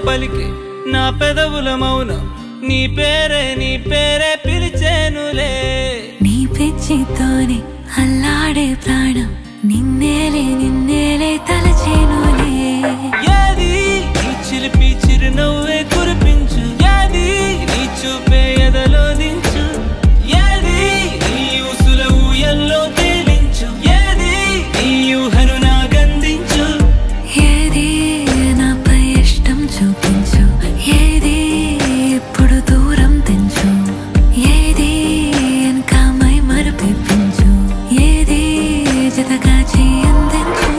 పలికే నా పెదవుల మౌనం నీ పేరే పిలిచేనులే నీ పిచ్చితోనే అల్లాడే ప్రాణం నిన్నేలే తలచేనులే ఏది నీ చిలిపి చిరునవ్వే కురిపించు ఏది నీ చూపే ఎదలో దించు ఏది నీ ఊసుల ఊయల్లో తేలించు ఏది నీ ఊహను నాగందించు ఏది నాపై ఇష్టం చూపించు ఏది ఇప్పుడు దూరం తెంచు ఏది వెనకమై మరుపించు ఏది జతగా చేయందించు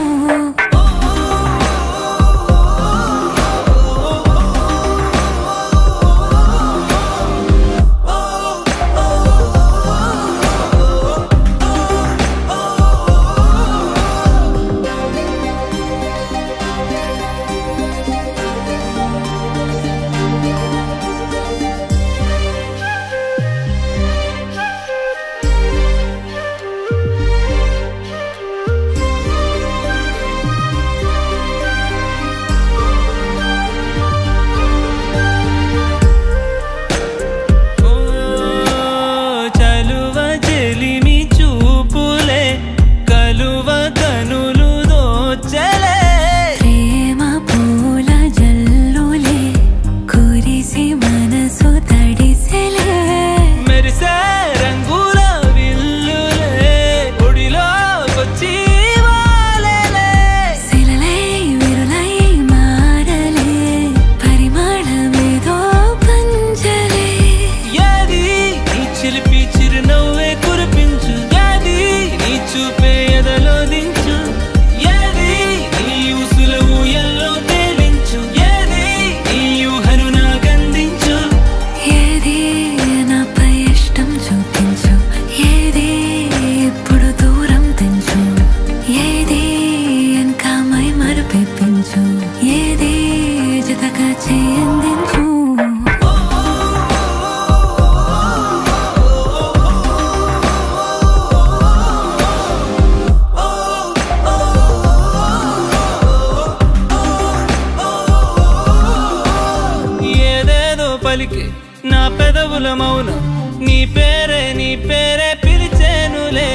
ఏది జతగా చేయందించు ఏదేదో పలికే నా పెదవుల మౌనం నీ పేరే పిలిచేనులే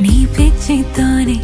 నీ పిచ్చితోనే